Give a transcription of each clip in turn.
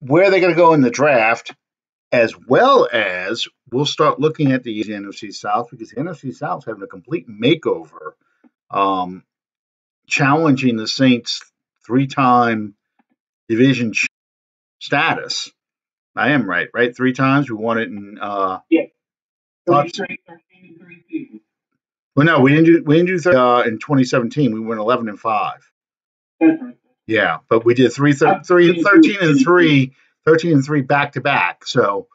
where they're going to go in the draft, as well as we'll start looking at the NFC South, because the NFC South is having a complete makeover, challenging the Saints' 3-time division status. I am right? 3 times. We won it in yeah, 13 and 3 seasons. Well, no, we didn't do in 2017. We went 11-5. That's right. Yeah, but we did 13 and 3 back to back. So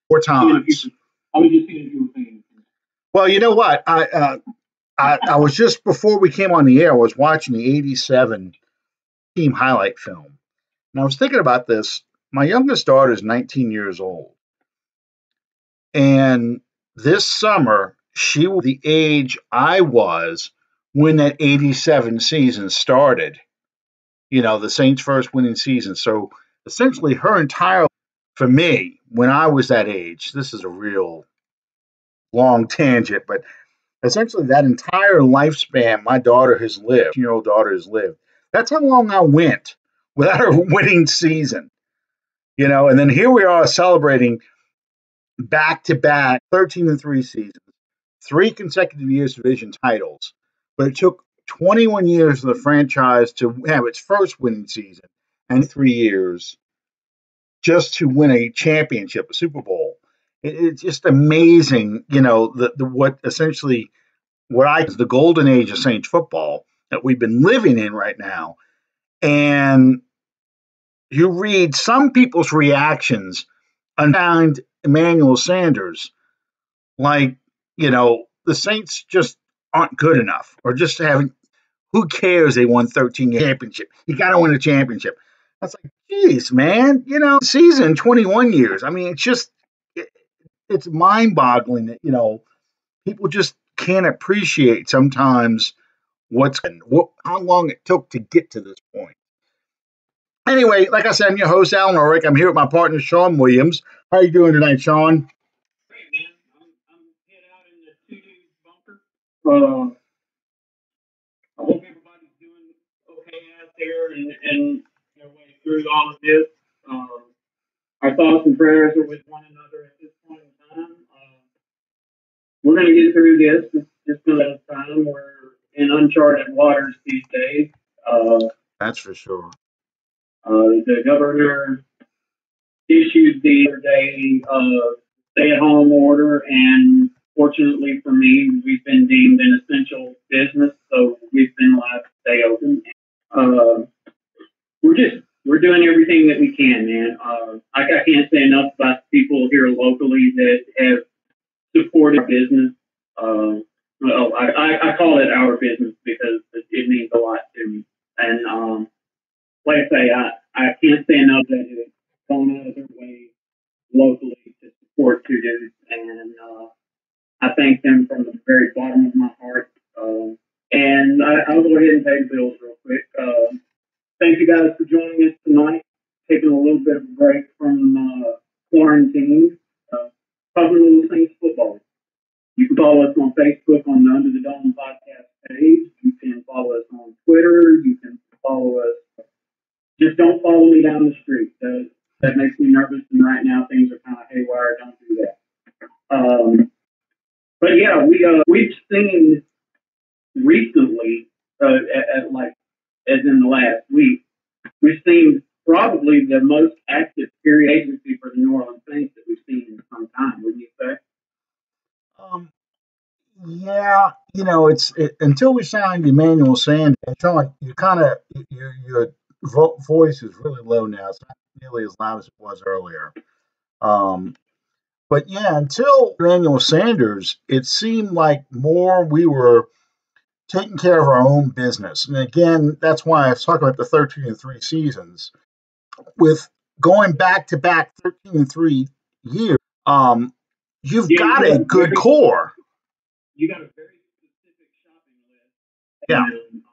4 times. I was just seeing if you were saying. Well, you know what? I was just before we came on the air, I was watching the '87 team highlight film, and I was thinking about this. My youngest daughter is 19 years old, and this summer she will be the age I was when that '87 season started. You know, the Saints' first winning season. So essentially, her entire, for me, when I was that age, this is a real long tangent, but essentially that entire lifespan my daughter has lived, 10-year-old daughter has lived, that's how long I went without a winning season. You know, and then here we are celebrating back-to-back 13 and 3 seasons, 3 consecutive years division titles, but it took 21 years for the franchise to have its first winning season and 3 years just to win a championship, a Super Bowl. It's just amazing, you know, what essentially the golden age of Saints football that we've been living in right now. And you read some people's reactions on Emmanuel Sanders, like, you know, the Saints just aren't good enough, or just having, who cares they won 13 championship? You got to win a championship. That's like, geez, man, you know, season 21 years. I mean, it's mind-boggling that, you know, people just can't appreciate sometimes how long it took to get to this point. Anyway, like I said, I'm your host, Alan Ulrich. I'm here with my partner, Sean Williams. How are you doing tonight, Sean? Great, man. I'm heading out in the 2 dudes bunker. I hope everybody's doing okay out there and their way through all of this. Our thoughts and prayers are with one another at this point in time. We're going to get through this. It's just going to time. We're in uncharted waters these days. That's for sure. The governor issued the other day stay-at-home order, and fortunately for me, we've been deemed an essential business, so we've been allowed to stay open. We're doing everything that we can, man. I can't say enough about the people here locally that have supported our business. Well, I call it our business because it means a lot to me. And like I say, I can't say enough that it's gone out of their way locally to support 2 dudes, and I thank them from the very bottom of my heart. And I'll go ahead and pay the bills real quick. Thank you guys for joining us tonight. Taking a little bit of a break from quarantine, talking a little Saints football. You can follow us on Facebook on the Under the Dome podcast page. You can follow us on Twitter. You can follow us. Just don't follow me down the street. That makes me nervous, and right now things are kind of haywire. Don't do that. But yeah, we've seen recently, as in the last week, we've seen probably the most active free agency for the New Orleans Saints that we've seen in some time. Wouldn't you say? Yeah, you know, until we signed Emmanuel Sanders. Sean, your voice is really low now. It's not nearly as loud as it was earlier. But yeah, until Emmanuel Sanders, it seemed like more we were taking care of our own business. And again, that's why I was talking about the 13 and 3 seasons. With going back to back 13 and 3 years, you've got a good core. You got a very specific shopping list. Yeah. And,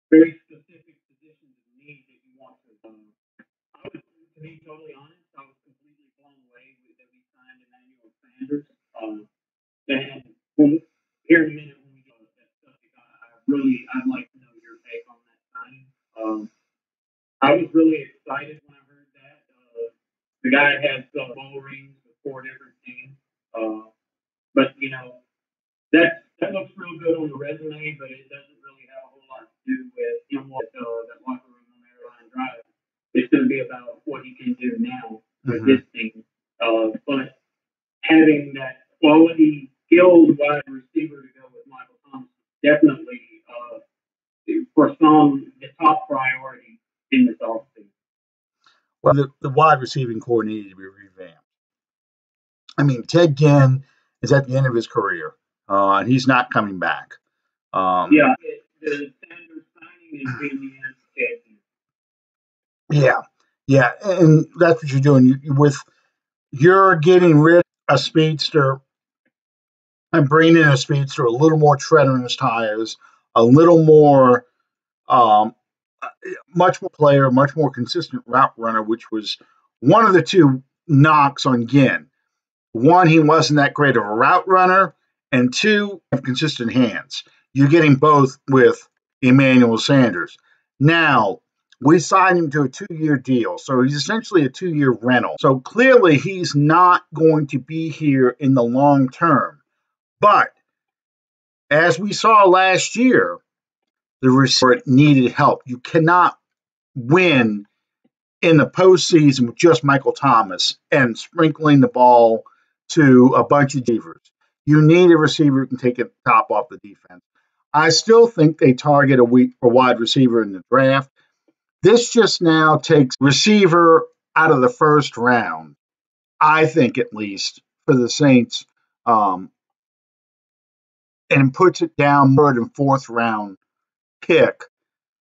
very specific positions of need that you want to. To be totally honest, I was completely blown away that we signed Emmanuel Sanders. And here in a minute when we get to that subject, I'd like to know your take on that signing. I was really excited when I heard that. The guy has bowl rings with 4 different teams. But that looks real good on the resume, but it doesn't really have a whole lot to do with him that locker room on Airline Drive. It's going to be about what he can do now with this team. But having that quality, skilled wide receiver to go with Michael Thomas definitely for some the top priority in this offseason. Well, the wide receiving core needed to be revamped. I mean, Ted Ginn is at the end of his career, and he's not coming back. The Sanders signing is being the end of Ted Ginn. Yeah, and that's what you're doing. You're getting rid of a speedster and bringing in a speedster, a little more tread on his tires, a little more, much more player, much more consistent route runner, which was one of the two knocks on Ginn. One, he wasn't that great of a route runner, and two, have consistent hands. You're getting both with Emmanuel Sanders. Now, we signed him to a 2-year deal, so he's essentially a 2-year rental. So clearly, he's not going to be here in the long term. But as we saw last year, the receiver needed help. You cannot win in the postseason with just Michael Thomas and sprinkling the ball to a bunch of receivers. You need a receiver who can take the top off the defense. I still think they target a wide receiver in the draft. This just now takes receiver out of the first round, I think at least, for the Saints, and puts it down third and fourth round pick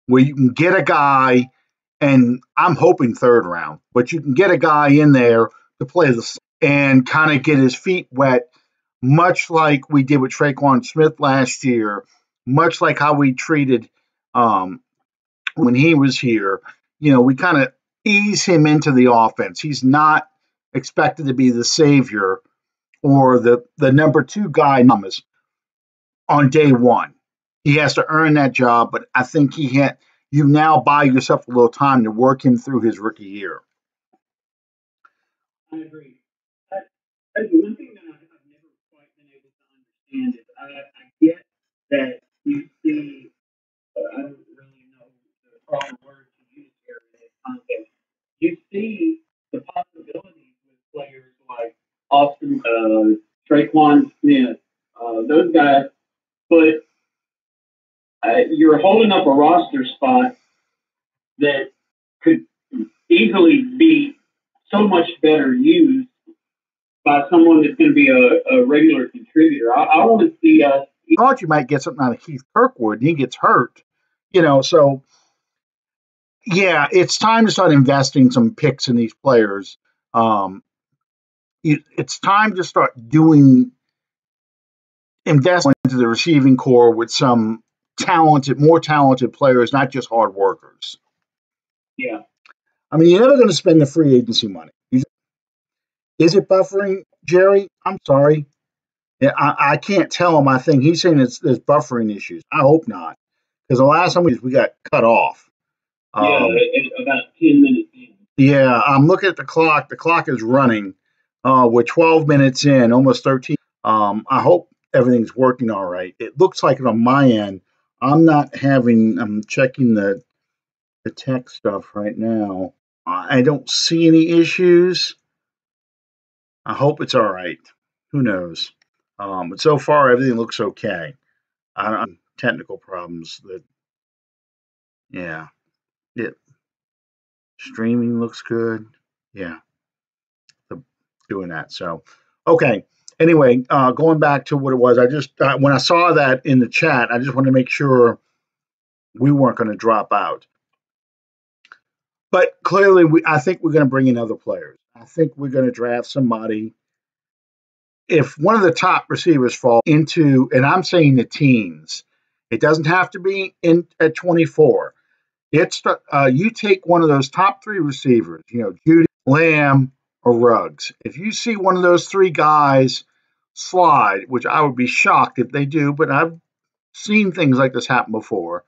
where you can get a guy, and I'm hoping third round, but you can get a guy in there to play and kind of get his feet wet, much like we did with Traquan Smith last year, much like how we treated when he was here. We kind of ease him into the offense. He's not expected to be the savior or the number 2 guy on day one. He has to earn that job, but I think you now buy yourself a little time to work him through his rookie year. I agree. One thing that I've never quite been able to understand is I get that you see, I don't really know the proper word to use here in this context. You see the possibilities with players like Austin, Traquan Smith, those guys, but you're holding up a roster spot that could easily be so much better used by someone that's going to be a regular contributor. I want to see us. I thought you might get something out of Keith Kirkwood, and he gets hurt. So yeah, it's time to start investing some picks in these players. It's time to start investing into the receiving core with some more talented players, not just hard workers. Yeah. I mean, you're never going to spend the free agency money. Is it buffering, Jerry? I'm sorry. I can't tell him. I think he's saying there's buffering issues. I hope not, because the last time we got cut off. Yeah, about 10 minutes in. Yeah, I'm looking at the clock. The clock is running. We're 12 minutes in, almost 13. I hope everything's working all right. It looks like on my end, I'm checking the tech stuff right now. I don't see any issues. I hope it's all right. Who knows? But so far, everything looks okay. Technical problems streaming looks good. Yeah, doing that. So, okay. Anyway, going back to what it was, I just when I saw that in the chat, I just wanted to make sure we weren't going to drop out. But clearly, I think we're going to bring in other players. I think we're going to draft somebody. If one of the top receivers fall into, and I'm saying the teens, it doesn't have to be in at 24. It's you take one of those top 3 receivers, Judy, Lamb, or Ruggs. If you see one of those 3 guys slide, which I would be shocked if they do, but I've seen things like this happen before.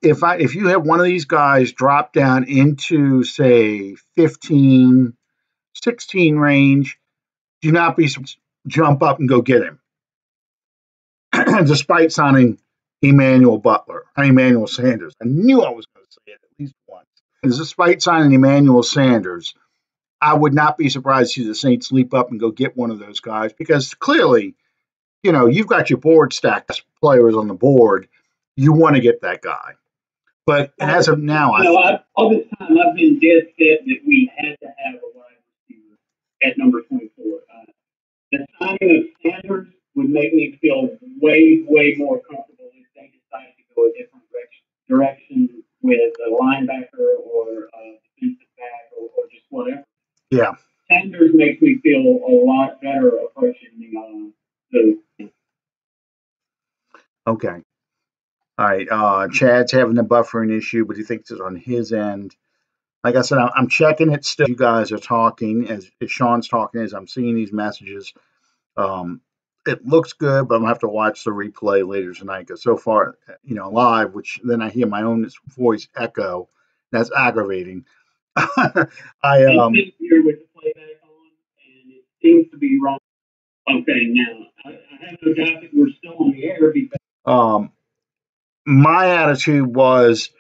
If you have one of these guys drop down into say 15, 16 range, do not be jump up and go get him, despite signing Emmanuel Sanders. I knew I was going to say it at least once. Despite signing Emmanuel Sanders, I would not be surprised to see the Saints leap up and go get one of those guys because clearly, you've got your board stacked players on the board. You want to get that guy. But as of now, all this time I've been dead set that we had to have a wide receiver at number 24. The signing of Sanders would make me feel way, way more comfortable if they decided to go a different direction with a linebacker or a defensive back or just whatever. Yeah. Sanders makes me feel a lot better approaching the. Okay. All right. Chad's having a buffering issue, but he thinks it's on his end. Like I said, I'm checking it still. You guys are talking as Sean's talking as I'm seeing these messages. It looks good, but I'm gonna have to watch the replay later tonight because so far, live, which then I hear my own voice echo. That's aggravating. I here with the playback on, and it seems to be wrong. Okay, now I have no doubt that we're still on the air because. My attitude was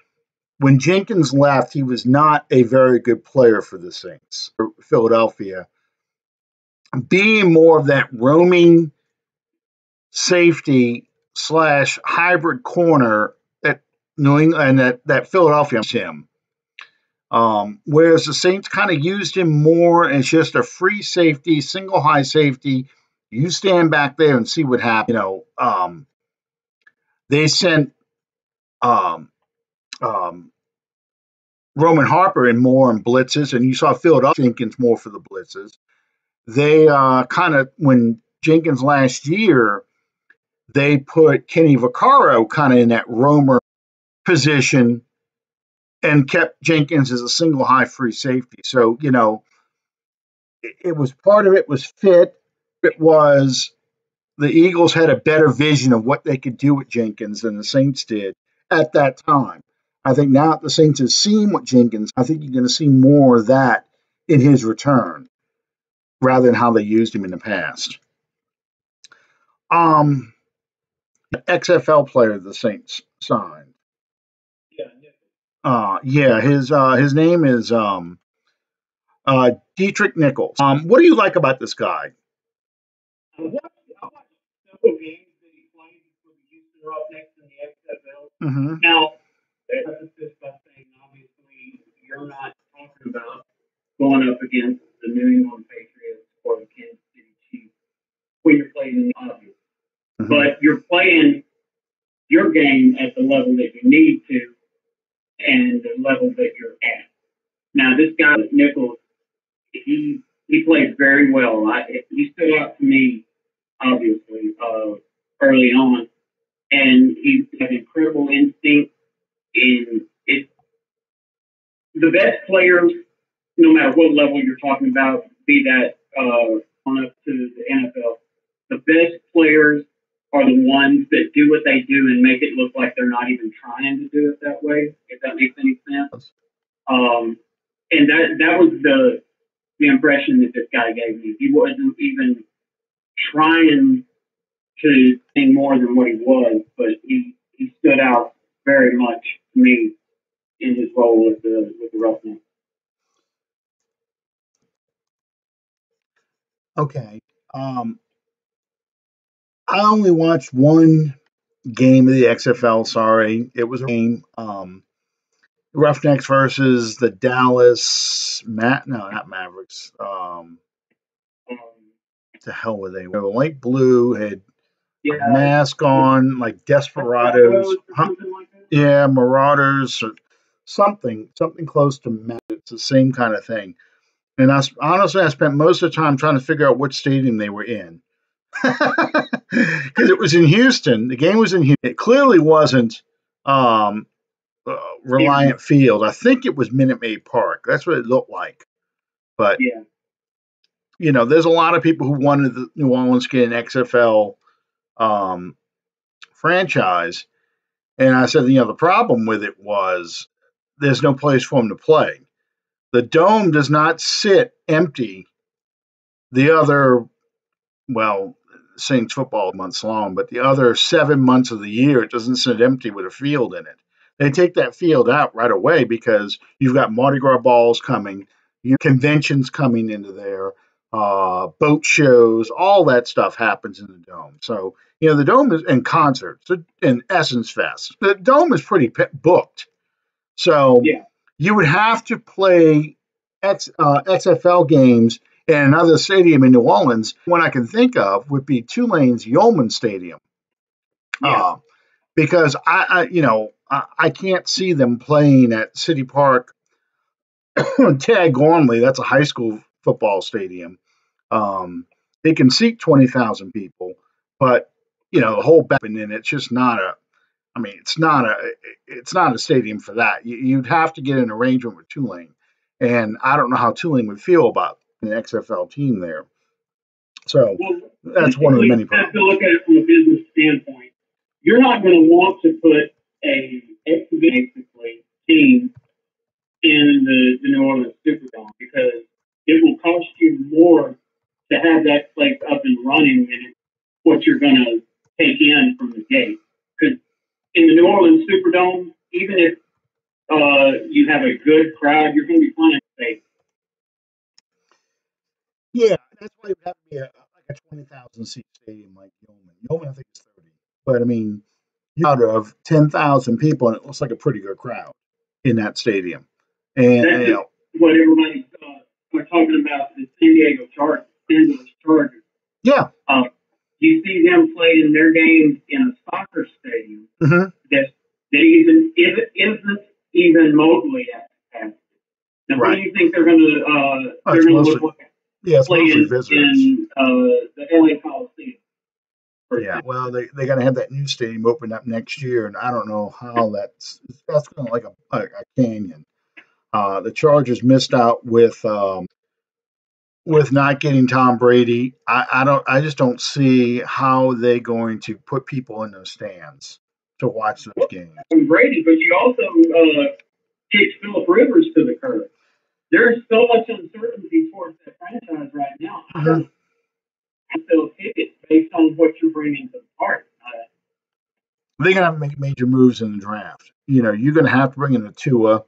when Jenkins left, he was not a very good player for the Saints, or Philadelphia. Being more of that roaming safety / hybrid corner at New England and that Philadelphia him. Whereas the Saints kind of used him more as just a free safety, single high safety. You stand back there and see what happens. They sent Roman Harper in more in blitzes, and you saw Philadelphia Jenkins more for the blitzes. They kind of, when Jenkins last year, they put Kenny Vaccaro kind of in that roamer position and kept Jenkins as a single high free safety. So, it was part of it was fit. It was the Eagles had a better vision of what they could do with Jenkins than the Saints did at that time. I think now that the Saints have seen what Jenkins, I think you're going to see more of that in his return rather than how they used him in the past. XFL player the Saints signed. His name is Dietrich Nichols. What do you like about this guy? I watched several games that he played for the Houston Roughnecks in the XFL. Mm-hmm. Now, that's just by saying, obviously, you're not talking about going up against the New England Patriots or the Kansas City Chiefs when you're playing in the obvious. Mm-hmm. But you're playing your game at the level that you need to and the level that you're at. Now, this guy, Nichols, he played very well. He stood out to me, obviously, early on. And he has incredible instinct. And the best players, no matter what level you're talking about, be that on up to the NFL, the best players are the ones that do what they do and make it look like they're not even trying to do it that way, if that makes any sense. And that was the impression that this guy gave me. He wasn't even trying to think more than what he was, but he stood out very much to me in his role with the Roughnecks. Okay. I only watched one game of the XFL. Sorry, it was a game. Roughnecks versus the Dallas not Mavericks. The hell were they? They were light blue, had a mask on, like Desperados. Yeah, Marauders or something close to Mavericks. It's the same kind of thing. And I spent most of the time trying to figure out what stadium they were in. Because it was in Houston. The game was in Houston. It clearly wasn't Reliant Field. I think it was Minute Maid Park. That's what it looked like. But, there's a lot of people who wanted the New Orleans to get an XFL franchise. And I said, the problem with it was there's no place for him to play. The dome does not sit empty the other, well, Saints football months long, but the other 7 months of the year, it doesn't sit empty with a field in it. They take that field out right away because you've got Mardi Gras balls coming, conventions coming into there, boat shows, all that stuff happens in the dome. So, the dome is in concerts and Essence Fest. The dome is pretty booked. So Yeah. you would have to play XFL games in another stadium in New Orleans. One I can think of would be Tulane's Yeoman Stadium. Yeah. Because I can't see them playing at City Park. Tad Gormley, that's a high school football stadium. It can seat 20,000 people, but the whole in it, it's just not a. I mean, it's not a stadium for that. You'd have to get an arrangement with Tulane, and I don't know how Tulane would feel about an XFL team there. So that's one of the many problems. You have to look at it from a business standpoint. You're not going to want to put a basically team in the New Orleans Superdome because it will cost you more to have that place up and running than what you're going to take in from the gate. Because in the New Orleans Superdome, even if you have a good crowd, you're going to be playing safe. Yeah, that's why it would have to be like a 20,000 seat stadium like Yeoman. Yeoman, I think, is 30. But I mean, out of 10,000 people, and it looks like a pretty good crowd in that stadium. And that's what everybody's talking about the San Diego Chargers, Angeles Chargers. Yeah. You see them playing their games in a soccer stadium that isn't even mobily at capacity. Now, what do you think they're going to look like? Yeah, it's mostly visitors. In the LA Coliseum. Yeah, well, they're going to have that new stadium open up next year, and I don't know how that's kind of like a canyon. The Chargers missed out with not getting Tom Brady. I just don't see how they're going to put people in those stands to watch those games. Brady, but you also kicked Phillip Rivers to the curb. There's so much uncertainty towards that franchise right now. I don't sell tickets based on what you're bringing to the party. They're going to have to make major moves in the draft. You're going to have to bring in a Tua.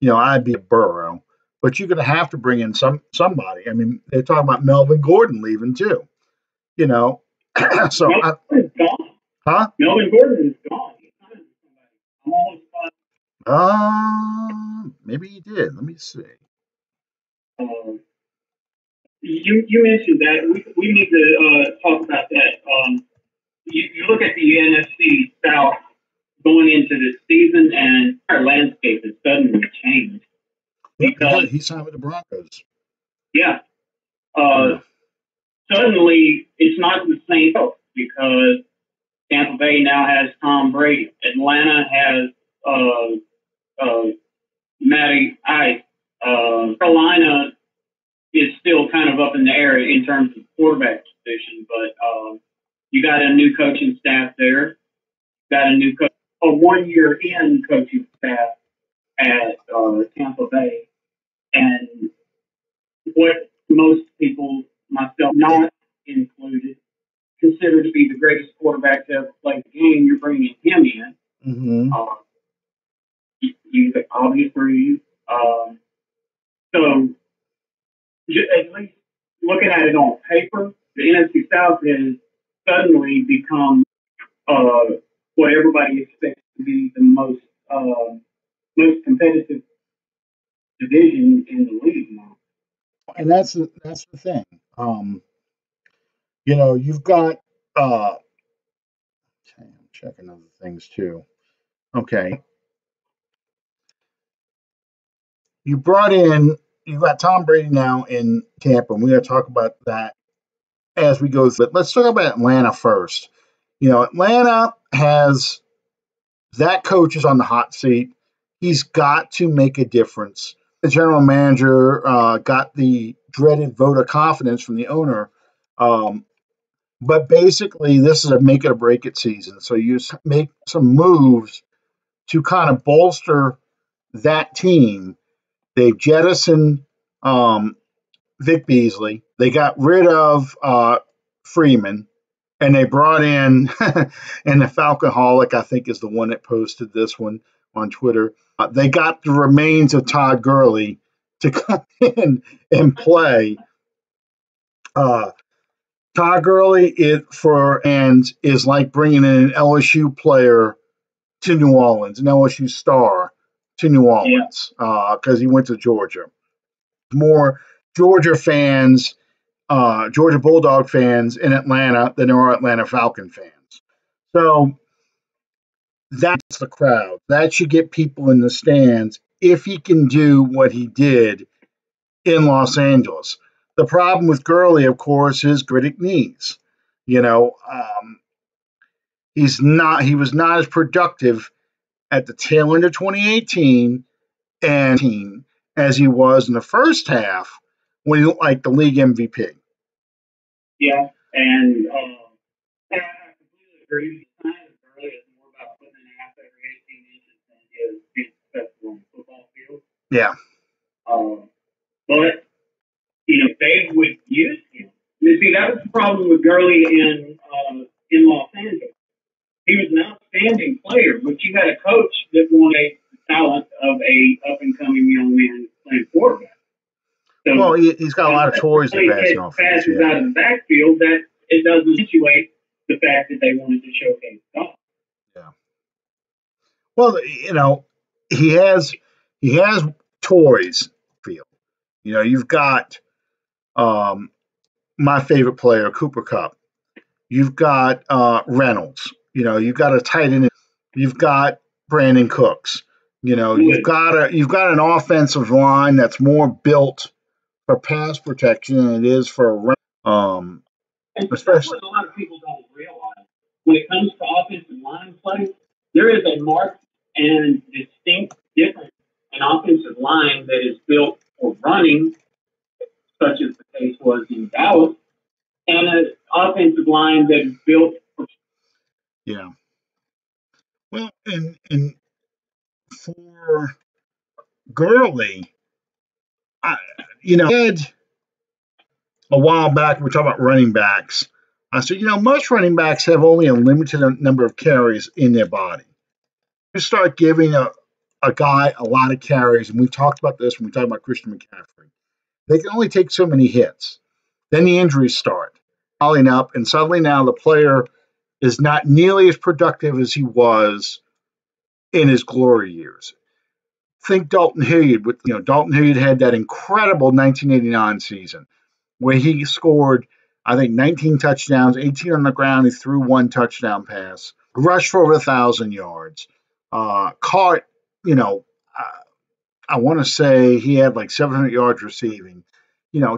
I'd be a Burrow. But you're going to have to bring in somebody. I mean, they're talking about Melvin Gordon leaving too. So Melvin is gone. Huh? Melvin Gordon is gone. I'm almost maybe he did. Let me see. You mentioned that. We need to talk about that. You look at the NFC South going into this season, and our landscape has suddenly changed. Because he signed with the Broncos. Yeah. Suddenly, it's not the same because Tampa Bay now has Tom Brady. Atlanta has Matty Ice. Carolina is still kind of up in the air in terms of quarterback position, but you got a new coaching staff there. Got a 1 year in coaching staff at Tampa Bay, and what most people, myself not included, consider to be the greatest quarterback to ever play the game. You're bringing him in. Mm-hmm. You obviously Brees. So at least looking at it on paper, the NFC South has suddenly become what everybody expects to be the most competitive division in the league now. And that's the thing. You've got I'm checking other things too. Okay. You've got Tom Brady now in Tampa, and we're going to talk about that as we go through. But let's talk about Atlanta first. Atlanta has that coach is on the hot seat. He's got to make a difference. The general manager got the dreaded vote of confidence from the owner But basically, this is a make it or break it season. So you make some moves to kind of bolster that team. They've jettisoned Vic Beasley. They got rid of Freeman, and they brought in, and the Falconholic, I think, is the one that posted this one on Twitter. They got the remains of Todd Gurley to come in and play. Todd Gurley is like bringing in an LSU player to New Orleans, an LSU star to New Orleans, because he went to Georgia. More Georgia fans, Georgia Bulldog fans in Atlanta than there are Atlanta Falcon fans. So that's the crowd. That should get people in the stands if he can do what he did in Los Angeles. The problem with Gurley, of course, is gritted knees. You know, he was not as productive at the tail end of 2018 and as he was in the first half when he looked like the league MVP. Yeah, and I completely agree with you. Early is more about putting an ass every 18 inches than it is being successful on the football field. Yeah. But, they would use him. You see, that was the problem with Gurley in Los Angeles. He was an outstanding player, but you had a coach that wanted the talent of a up-and-coming young man playing quarterback. So, well, he's got a lot of toys to pass off. Passes out of the backfield, that it doesn't situate the fact that they wanted to showcase golf. Yeah. Well, he has toys. Field. You've got my favorite player, Cooper Kupp. You've got Reynolds. You've got a tight end. You've got Brandon Cooks. You've got an offensive line that's more built for pass protection than it is for especially what a lot of people don't realize. When it comes to offensive line play, there is a marked and distinct difference in offensive line that is built for running, such as the case was in Dallas, and an offensive line that is built for. Yeah. Well, and for Gurley, had a while back, we're talking about running backs. I said, most running backs have only a limited number of carries in their body. You start giving a guy a lot of carries, and we've talked about this when we talk about Christian McCaffrey. They can only take so many hits. Then the injuries start piling up, and suddenly now the player is not nearly as productive as he was in his glory years. Think Dalton Hilliard. Dalton Hilliard had that incredible 1989 season where he scored, I think, 19 touchdowns, 18 on the ground. He threw one touchdown pass, rushed for over 1,000 yards, caught, I want to say he had like 700 yards receiving.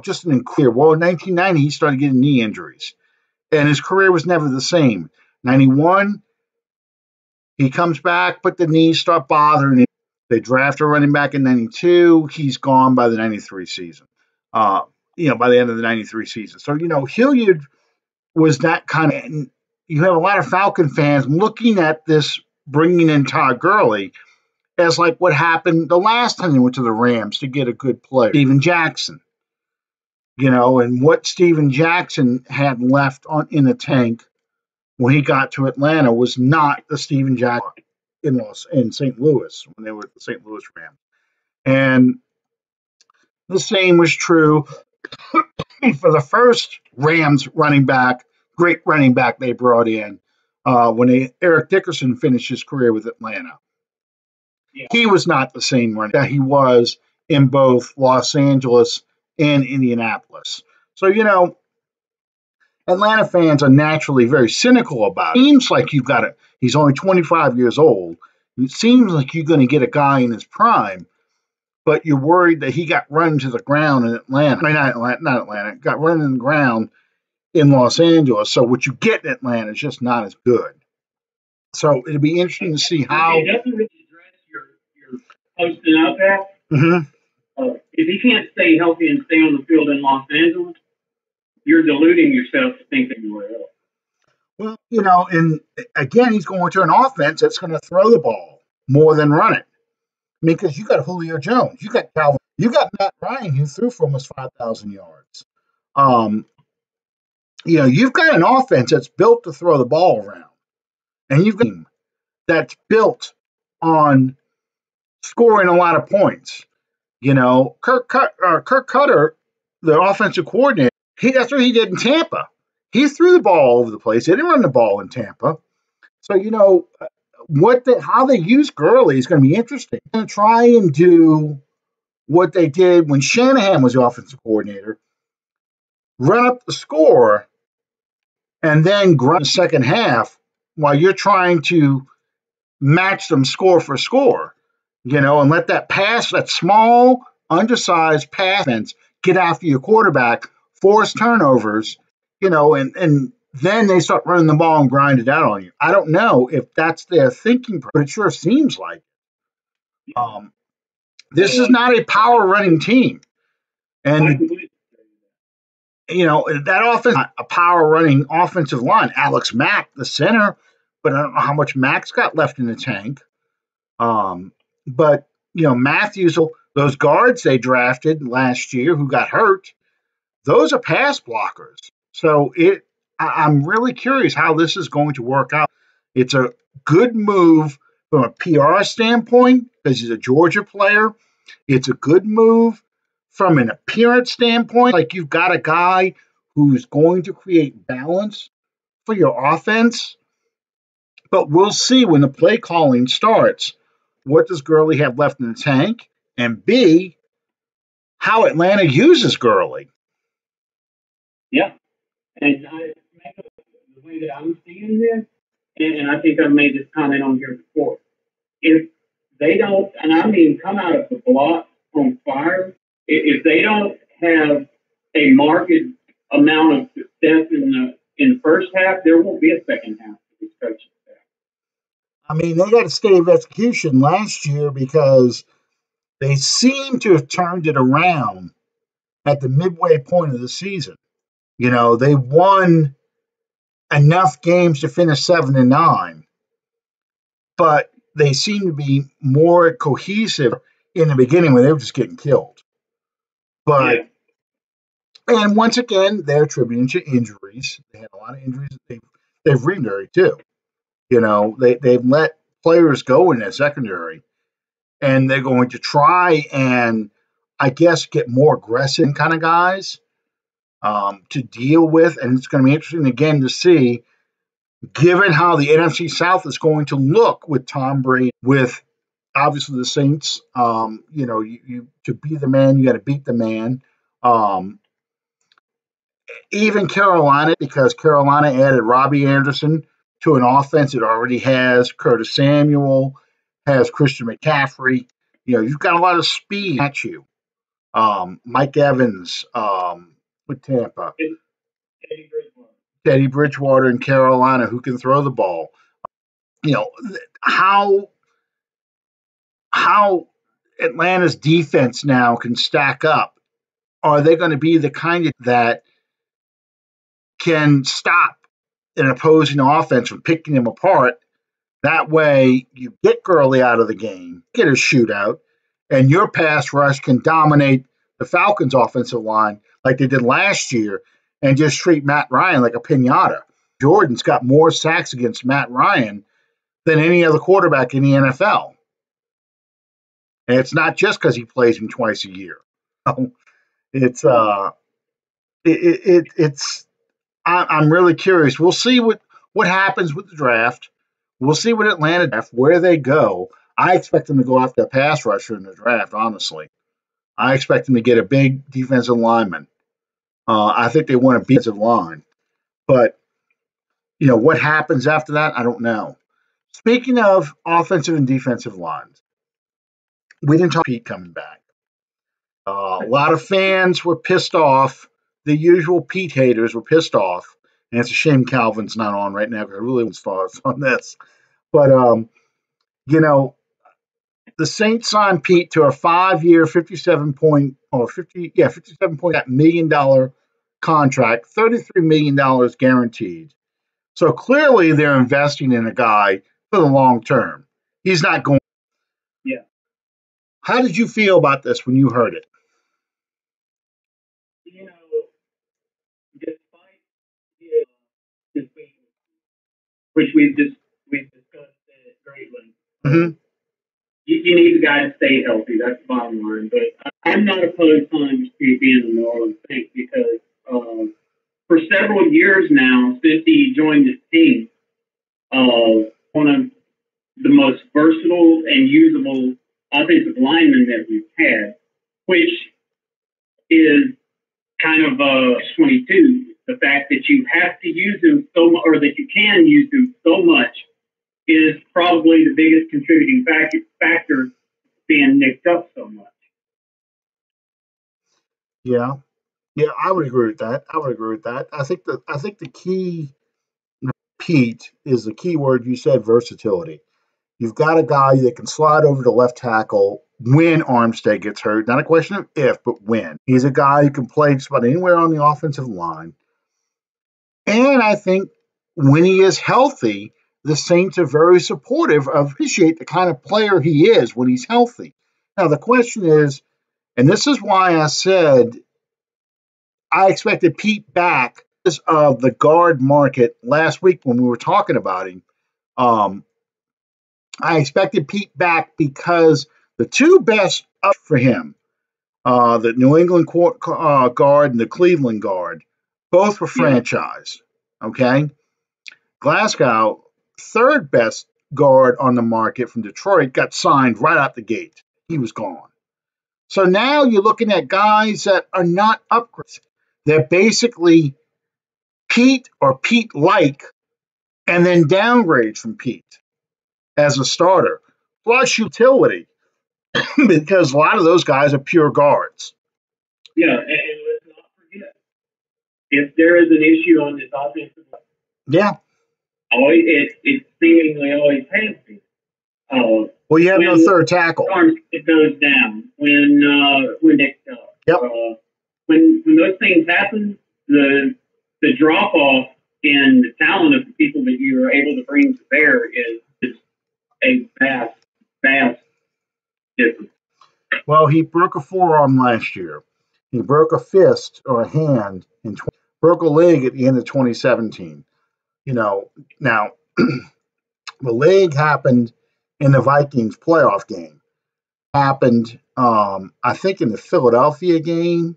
Just an incredible. Well, in 1990, he started getting knee injuries, and his career was never the same. 91, he comes back, but the knees start bothering him. They draft a running back in 92. He's gone by the 93 season. By the end of the 93 season. So, Hilliard was that kind of, and you have a lot of Falcon fans looking at this, bringing in Todd Gurley as like what happened the last time he went to the Rams to get a good player, Steven Jackson. And what Steven Jackson had left in the tank when he got to Atlanta was not the Steven Jackson in St. Louis when they were the St. Louis Rams. And the same was true for the first Rams running back, great running back they brought in when Eric Dickerson finished his career with Atlanta. Yeah. He was not the same running that he was in both Los Angeles and Indianapolis. So, Atlanta fans are naturally very cynical about it. It seems like he's only 25 years old. It seems like you're going to get a guy in his prime, but you're worried that he got run to the ground in Atlanta. I mean, not Atlanta, got run in the ground in Los Angeles. So what you get in Atlanta is just not as good. So it'll be interesting to see how. It doesn't really address your posting out there. Mm-hmm. If he can't stay healthy and stay on the field in Los Angeles, you're deluding yourself to think anywhere else. Well, and again, he's going to an offense that's going to throw the ball more than run it. I mean, because you got Julio Jones, you got Calvin, you got Matt Ryan, who threw for almost 5,000 yards. Um, you've got an offense that's built to throw the ball around, and you've got a team that's built on scoring a lot of points. Kirk Cutter, the offensive coordinator, that's what he did in Tampa. He threw the ball all over the place. They didn't run the ball in Tampa. So how they use Gurley is going to be interesting. They're going to try and do what they did when Shanahan was the offensive coordinator, run up the score, and then grunt the second half while you're trying to match them score for score, and let that small, undersized pass get after your quarterback, force turnovers, and then they start running the ball and grind it out on you. I don't know if that's their thinking, but it sure seems like. This is not a power running team. And that offense, a power running offensive line. Alex Mack, the center, but I don't know how much Mack's got left in the tank. But Matthews, those guards they drafted last year who got hurt, those are pass blockers. So I'm really curious how this is going to work out. It's a good move from a PR standpoint because he's a Georgia player. It's a good move from an appearance standpoint. Like you've got a guy who's going to create balance for your offense. But we'll see when the play calling starts. What does Gurley have left in the tank? And B, how Atlanta uses Gurley. Yeah. And the way that I'm seeing this, and I think I've made this comment on here before, if they don't, and I mean come out of the block on fire, if they don't have a marked amount of success in the first half, there won't be a second half for these coaches. I mean, they got a state of execution last year because they seem to have turned it around at the midway point of the season. They won enough games to finish 7-9, but they seem to be more cohesive in the beginning when they were just getting killed. But and once again, they're attributing to injuries. They had a lot of injuries. They've re-injured too. They've let players go in their secondary, and they're going to try and, I guess, get more aggressive kind of guys to deal with. And it's going to be interesting again to see, given how the NFC South is going to look with Tom Brady, with obviously the Saints. You to be the man, you got to beat the man. Even Carolina, because Carolina added Robbie Anderson to an offense that already has Curtis Samuel, has Christian McCaffrey. You've got a lot of speed at you. Mike Evans with Tampa. Teddy Bridgewater in Carolina, who can throw the ball. How Atlanta's defense now can stack up. Are they going to be the kind that can stop an opposing offense from picking them apart? That way, you get Gurley out of the game, get a shootout, and your pass rush can dominate the Falcons' offensive line like they did last year and just treat Matt Ryan like a pinata. Jordan's got more sacks against Matt Ryan than any other quarterback in the NFL. And it's not just because he plays him twice a year. It's I'm really curious. We'll see what happens with the draft. We'll see what Atlanta draft, where they go. I expect them to go after a pass rusher in the draft, honestly. I expect them to get a big defensive lineman. I think they want a defensive line. But, what happens after that, I don't know. Speaking of offensive and defensive lines, we didn't talk Pete coming back. A lot of fans were pissed off. The usual Pete haters were pissed off. And it's a shame Calvin's not on right now because I really was thoughts on this. But, the Saints signed Pete to a 5-year, $57.8 million contract, $33 million guaranteed. So clearly they're investing in a guy for the long term. He's not going. Yeah. How did you feel about this when you heard it? You know, despite this week, which we've discussed at great length, Mm-hmm. you need the guy to stay healthy. That's the bottom line. But I'm not opposed to Andus Peat being in the New Orleans Saints because for several years now, since he joined this team, one of the most versatile and usable offensive linemen that we've had, which is kind of 22. The fact that you have to use him so much, or that you can use him so much, is probably the biggest contributing factor being nicked up so much. Yeah, yeah, I would agree with that. I would agree with that. I think the key, Pete, is the key word you said: versatility. You've got a guy that can slide over to left tackle when Armstead gets hurt. Not a question of if, but when. He's a guy who can play just about anywhere on the offensive line. And I think when he is healthy, the Saints are very supportive of appreciate the kind of player he is when he's healthy. Now the question is, and this is why I said I expected Pete back because of the guard market last week when we were talking about him. Um, I expected Pete back because the two best up for him, the New England guard and the Cleveland guard, both were franchise. Okay. Glasgow, third best guard on the market from Detroit, got signed right out the gate. He was gone. So now you're looking at guys that are not upgrades. They're basically Pete or Pete like, and then downgrades from Pete as a starter, plus utility, because a lot of those guys are pure guards. Yeah, and let's not forget, if there is an issue on this offensive line, Yeah. it seemingly always has been. Well, you have no third tackle. It goes down when Nick Yep. when those things happen, the drop off in the talent of the people that you are able to bring to bear is a vast difference. Well, he broke a forearm last year. He broke a fist or a hand broke a leg at the end of 2017. Now the leg happened in the Vikings playoff game. Happened, I think, in the Philadelphia game,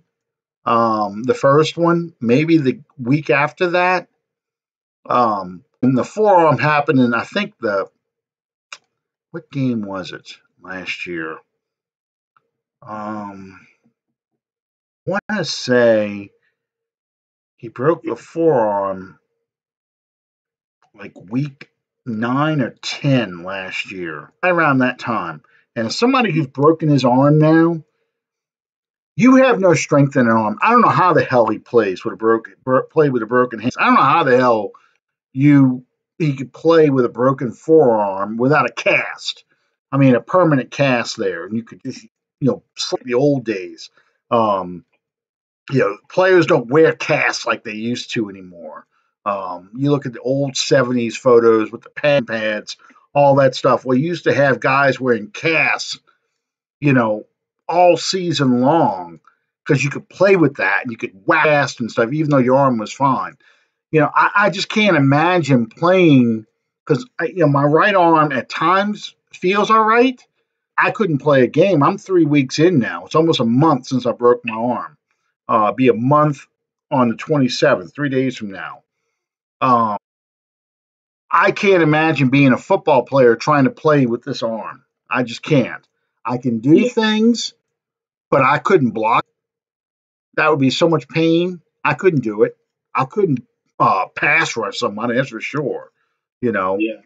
the first one, maybe the week after that. And the forearm happened in, I think, what game was it last year? I want to say he broke the forearm like week 9 or 10 last year, right around that time. And as somebody who's broken his arm now, you have no strength in an arm. I don't know how the hell he plays with a broken hand. I don't know how the hell he could play with a broken forearm without a cast. I mean, a permanent cast there, and you could just slip the old days. Players don't wear casts like they used to anymore. You look at the old 70s photos with the pads, all that stuff. We used to have guys wearing casts, all season long because you could play with that and you could whack cast and stuff, even though your arm was fine. I just can't imagine playing because my right arm at times feels all right. I couldn't play a game. I'm 3 weeks in now. It's almost a month since I broke my arm. Be a month on the 27th, 3 days from now. I can't imagine being a football player trying to play with this arm. I just can't. I can do things, but I couldn't block. That would be so much pain. I couldn't do it. I couldn't pass rush somebody, that's for sure. You know, Yeah.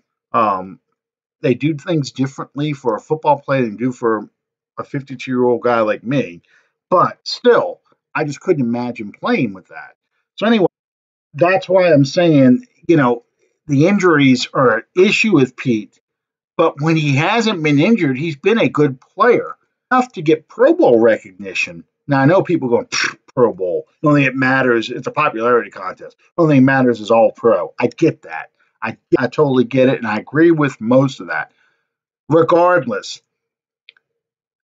They do things differently for a football player than do for a 52-year-old guy like me. But still, I just couldn't imagine playing with that. So anyway, that's why I'm saying, the injuries are an issue with Pete. But when he hasn't been injured, he's been a good player. Enough to get Pro Bowl recognition. Now, I know people going, Pro Bowl. The only thing that matters, it's a popularity contest. The only thing that matters is all pro. I get that. I totally get it, and I agree with most of that. Regardless,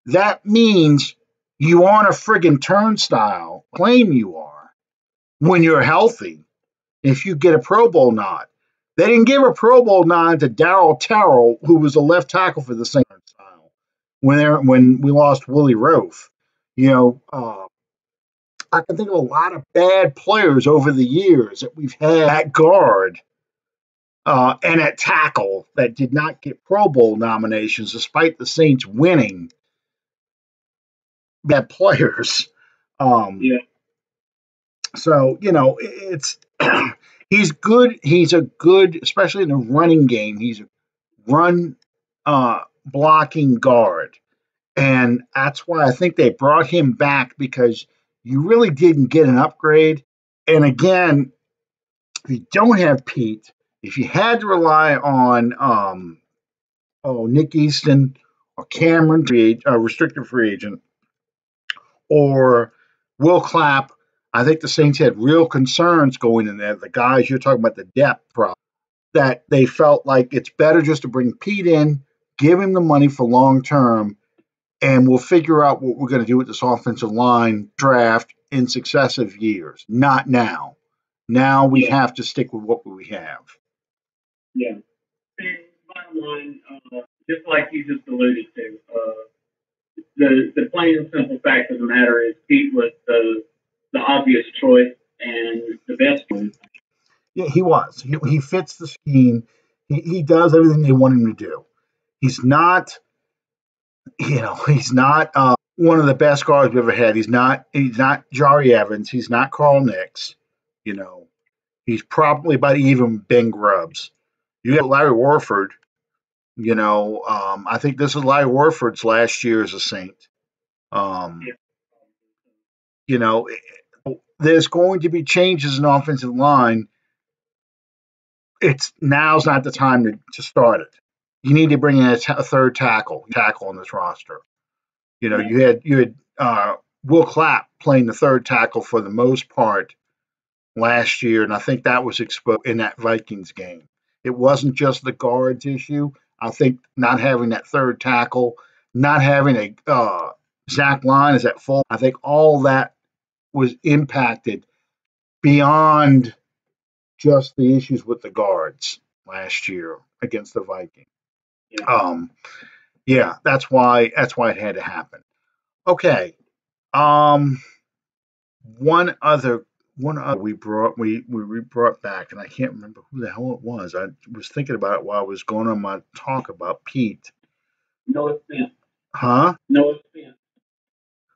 that means you on a friggin' turnstile, claim you are, when you're healthy, if you get a Pro Bowl nod. They didn't give a Pro Bowl nod to Darryl Terrell, who was a left tackle for the Saints when we lost Willie Roaf. I can think of a lot of bad players over the years that we've had at guard and at tackle that did not get Pro Bowl nominations despite the Saints winning. Bad players. Yeah. So, it's he's good. He's a good, especially in the running game. He's a run blocking guard. And that's why I think they brought him back, because you really didn't get an upgrade. And again, if you don't have Pete, if you had to rely on Nick Easton or Cameron, restricted free agent, or Will Clapp, I think the Saints had real concerns going in there. The guys you're talking about, the depth problem, that they felt like it's better just to bring Pete in, give him the money for long term, and we'll figure out what we're going to do with this offensive line draft in successive years, not now. Now we have to stick with what we have. Yeah. And bottom line, just like you just alluded to, the plain and simple fact of the matter is Pete was the obvious choice and the best one. Yeah, he was. He fits the scheme. He does everything they want him to do. He's not, he's not one of the best guards we've ever had. He's not Jari Evans. He's not Carl Nicks. He's probably about even Ben Grubbs. You got Larry Warford. I think this is Larry Warford's last year as a Saint. There's going to be changes in offensive line. Now's not the time to start it. You need to bring in a third tackle on this roster. You had Will Clapp playing the third tackle for the most part last year, and I think that was exposed in that Vikings game. It wasn't just the guards issue. I think not having that third tackle, not having a Zach Line is at full. I think all that was impacted beyond just the issues with the guards last year against the Vikings. That's why it had to happen. Okay. One other we brought back, and I can't remember who the hell it was. I was thinking about it while I was going on my talk about Pete. Noah Spence. Huh? Noah Spence.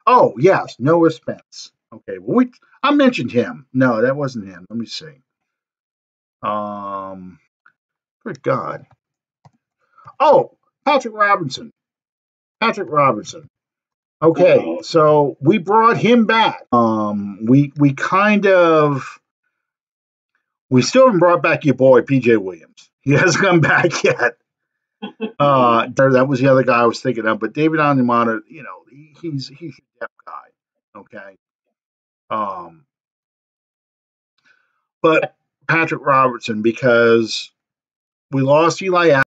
Oh yes, Noah Spence. Okay, well I mentioned him. No, that wasn't him. Let me see. Good God. Oh, Patrick Robinson. Okay, so we brought him back. We still haven't brought back your boy PJ Williams. He hasn't come back yet. That was the other guy I was thinking of. But David Onyemata, he's a depth guy. Okay. But Patrick Robertson, because we lost Eli